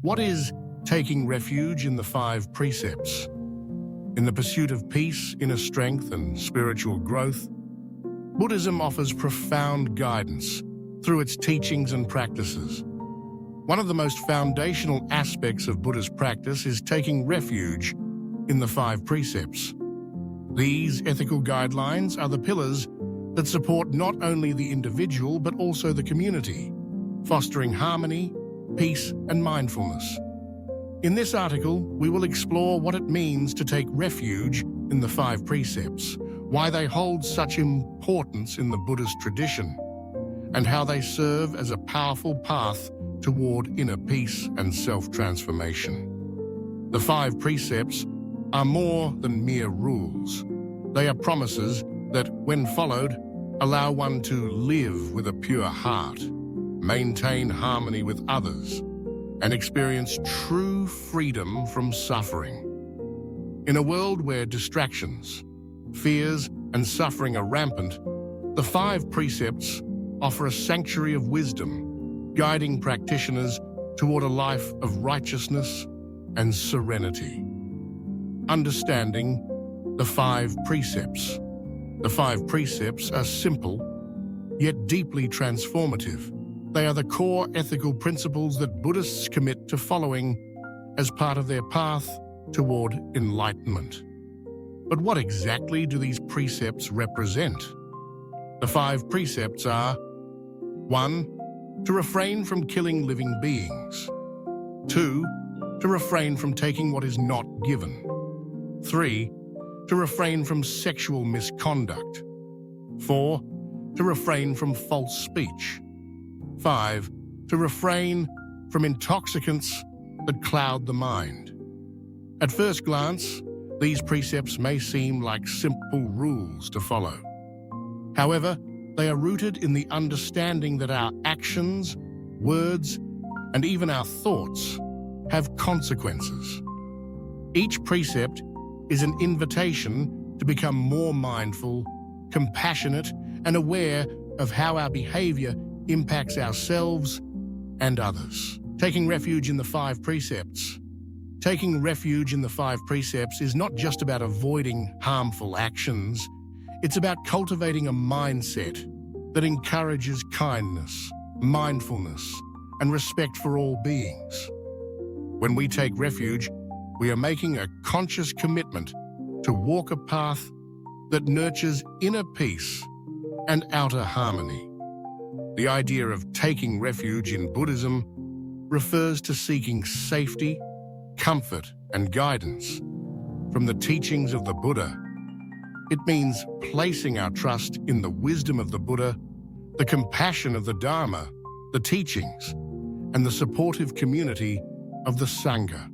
What is taking refuge in the Five Precepts? In the pursuit of peace, inner strength, and spiritual growth, Buddhism offers profound guidance through its teachings and practices. One of the most foundational aspects of Buddhist practice is taking refuge in the Five Precepts. These ethical guidelines are the pillars that support not only the individual but also the community, fostering harmony, peace, and mindfulness. In this article, we will explore what it means to take refuge in the Five Precepts, why they hold such importance in the Buddhist tradition, and how they serve as a powerful path toward inner peace and self-transformation. The Five Precepts are more than mere rules. They are promises that, when followed, allow one to live with a pure heart, maintain harmony with others, and experience true freedom from suffering. In a world where distractions, fears, and suffering are rampant, the Five Precepts offer a sanctuary of wisdom, guiding practitioners toward a life of righteousness and serenity. Understanding the Five Precepts. The Five Precepts are simple, yet deeply transformative. They are the core ethical principles that Buddhists commit to following as part of their path toward enlightenment. But what exactly do these precepts represent? The Five Precepts are: 1. To refrain from killing living beings. 2. To refrain from taking what is not given. 3. To refrain from sexual misconduct. 4. To refrain from false speech. 5. To refrain from intoxicants that cloud the mind. At first glance, these precepts may seem like simple rules to follow. However, they are rooted in the understanding that our actions, words, and even our thoughts have consequences. Each precept is an invitation to become more mindful, compassionate, and aware of how our behavior impacts ourselves and others. Taking refuge in the Five Precepts. Taking refuge in the Five Precepts is not just about avoiding harmful actions. It's about cultivating a mindset that encourages kindness, mindfulness, and respect for all beings. When we take refuge, we are making a conscious commitment to walk a path that nurtures inner peace and outer harmony. The idea of taking refuge in Buddhism refers to seeking safety, comfort, and guidance from the teachings of the Buddha. It means placing our trust in the wisdom of the Buddha, the compassion of the Dharma, the teachings, and the supportive community of the Sangha.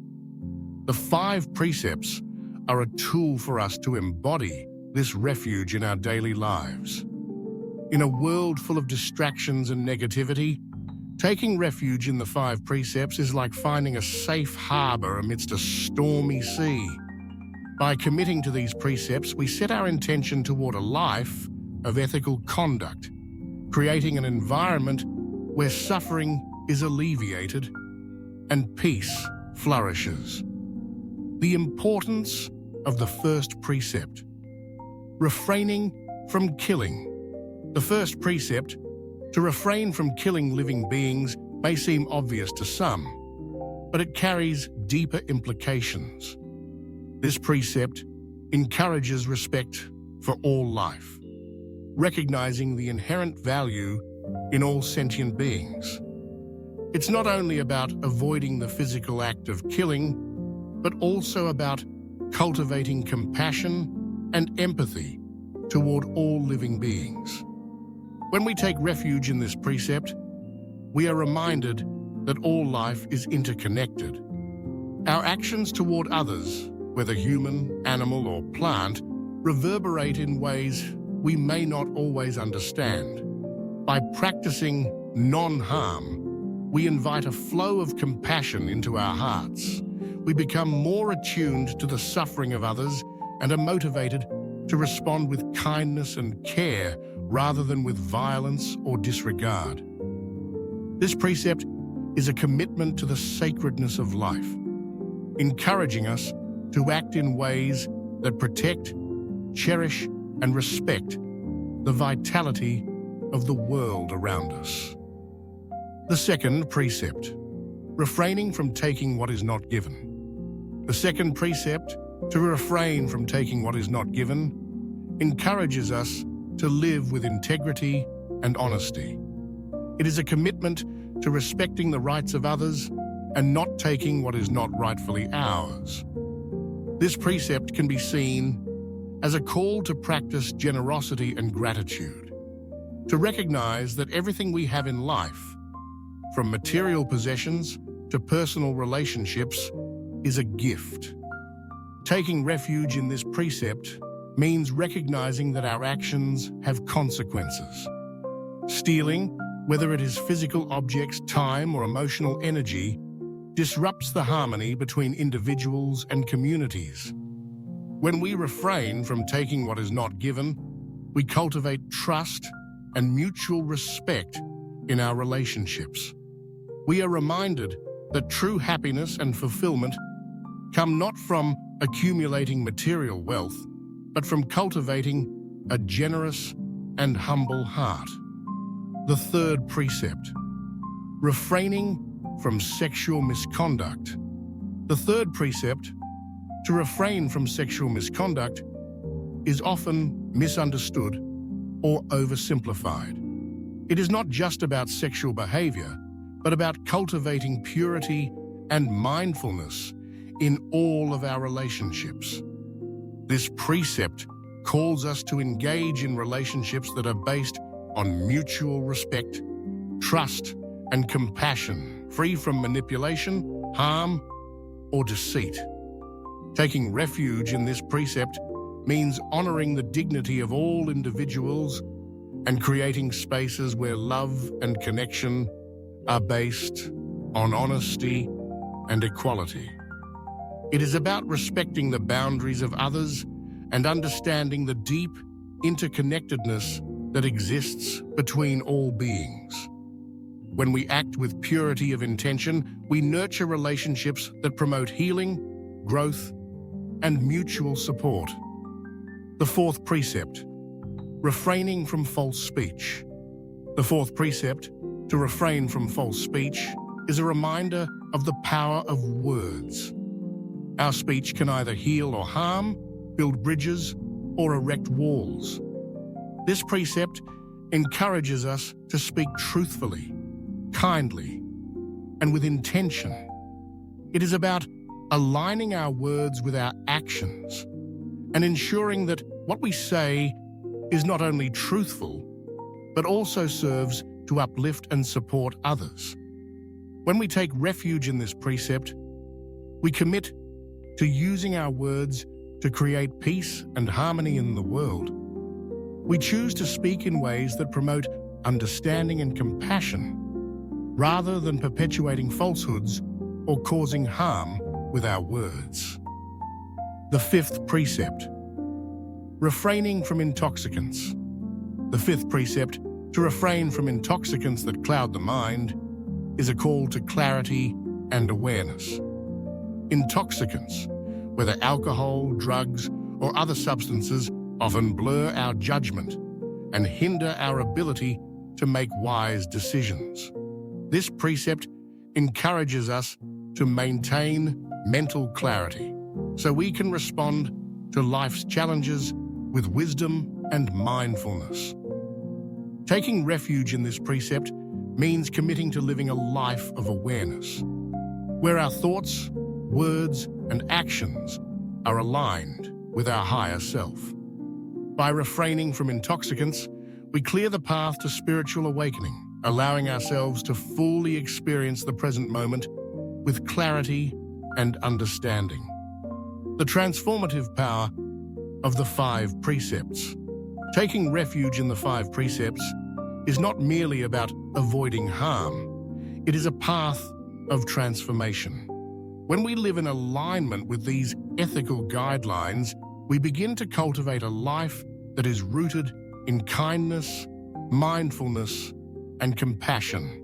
The Five Precepts are a tool for us to embody this refuge in our daily lives. In a world full of distractions and negativity, taking refuge in the Five Precepts is like finding a safe harbor amidst a stormy sea. By committing to these precepts, we set our intention toward a life of ethical conduct, creating an environment where suffering is alleviated and peace flourishes. The importance of the first precept: refraining from killing. The first precept, to refrain from killing living beings, may seem obvious to some, but it carries deeper implications. This precept encourages respect for all life, recognizing the inherent value in all sentient beings. It's not only about avoiding the physical act of killing, but also about cultivating compassion and empathy toward all living beings. When we take refuge in this precept, we are reminded that all life is interconnected. Our actions toward others, whether human, animal, or plant, reverberate in ways we may not always understand. By practicing non-harm, we invite a flow of compassion into our hearts. We become more attuned to the suffering of others and are motivated to respond with kindness and care rather than with violence or disregard. This precept is a commitment to the sacredness of life, encouraging us to act in ways that protect, cherish, and respect the vitality of the world around us. The second precept, refraining from taking what is not given. The second precept, to refrain from taking what is not given, encourages us to live with integrity and honesty. It is a commitment to respecting the rights of others and not taking what is not rightfully ours. This precept can be seen as a call to practice generosity and gratitude, to recognize that everything we have in life, from material possessions to personal relationships, is a gift. Taking refuge in this precept means recognizing that our actions have consequences. Stealing, whether it is physical objects, time, or emotional energy, disrupts the harmony between individuals and communities. When we refrain from taking what is not given, we cultivate trust and mutual respect in our relationships. We are reminded that true happiness and fulfillment come not from accumulating material wealth, but from cultivating a generous and humble heart. The third precept, refraining from sexual misconduct. The third precept, to refrain from sexual misconduct, is often misunderstood or oversimplified. It is not just about sexual behavior, but about cultivating purity and mindfulness in all of our relationships. This precept calls us to engage in relationships that are based on mutual respect, trust, and compassion, free from manipulation, harm, or deceit. Taking refuge in this precept means honoring the dignity of all individuals and creating spaces where love and connection are based on honesty and equality. It is about respecting the boundaries of others and understanding the deep interconnectedness that exists between all beings. When we act with purity of intention, we nurture relationships that promote healing, growth, and mutual support. The fourth precept, refraining from false speech. The fourth precept, to refrain from false speech, is a reminder of the power of words. Our speech can either heal or harm, build bridges, or erect walls. This precept encourages us to speak truthfully, kindly, and with intention. It is about aligning our words with our actions and ensuring that what we say is not only truthful, but also serves to uplift and support others. When we take refuge in this precept, we commit to using our words to create peace and harmony in the world. We choose to speak in ways that promote understanding and compassion, rather than perpetuating falsehoods or causing harm with our words. The fifth precept, refraining from intoxicants. The fifth precept, to refrain from intoxicants that cloud the mind, is a call to clarity and awareness. Intoxicants, whether alcohol, drugs, or other substances, often blur our judgment and hinder our ability to make wise decisions. This precept encourages us to maintain mental clarity so we can respond to life's challenges with wisdom and mindfulness. Taking refuge in this precept means committing to living a life of awareness, where our thoughts, words, and actions are aligned with our higher self. By refraining from intoxicants, we clear the path to spiritual awakening, allowing ourselves to fully experience the present moment with clarity and understanding. The transformative power of the Five Precepts. Taking refuge in the Five Precepts is not merely about avoiding harm. It is a path of transformation. When we live in alignment with these ethical guidelines, we begin to cultivate a life that is rooted in kindness, mindfulness, and compassion.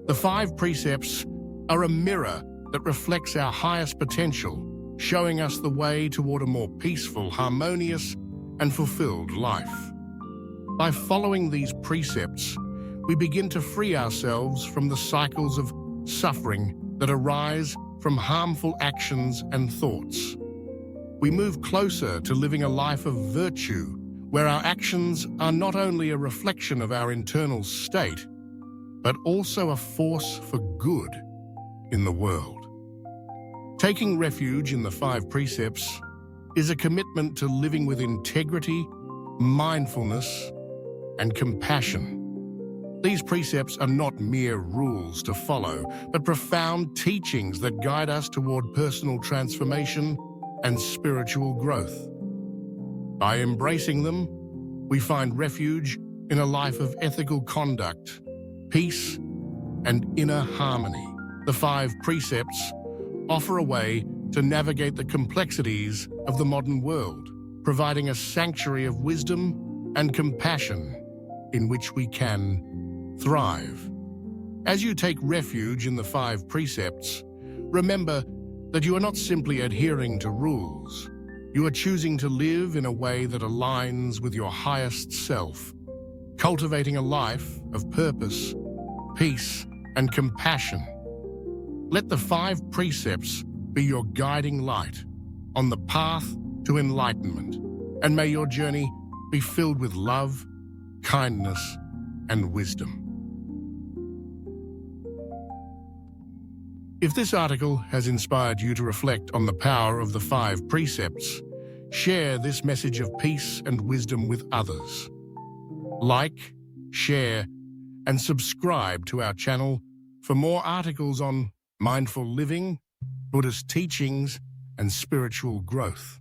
The five precepts are a mirror that reflects our highest potential, showing us the way toward a more peaceful, harmonious, and fulfilled life. By following these precepts, we begin to free ourselves from the cycles of suffering that arise from harmful actions and thoughts. We move closer to living a life of virtue, where our actions are not only a reflection of our internal state, but also a force for good in the world. Taking refuge in the five precepts is a commitment to living with integrity, mindfulness, and compassion. These precepts are not mere rules to follow, but profound teachings that guide us toward personal transformation and spiritual growth. By embracing them, we find refuge in a life of ethical conduct, peace, and inner harmony. The five precepts offer a way to navigate the complexities of the modern world, providing a sanctuary of wisdom and compassion in which we can thrive. As you take refuge in the five precepts, remember that you are not simply adhering to rules. You are choosing to live in a way that aligns with your highest self, cultivating a life of purpose, peace, and compassion. Let the five precepts be your guiding light on the path to enlightenment, and may your journey be filled with love, kindness, and wisdom. If this article has inspired you to reflect on the power of the five precepts, share this message of peace and wisdom with others. Like, share, and subscribe to our channel for more articles on mindful living, Buddhist teachings, and spiritual growth.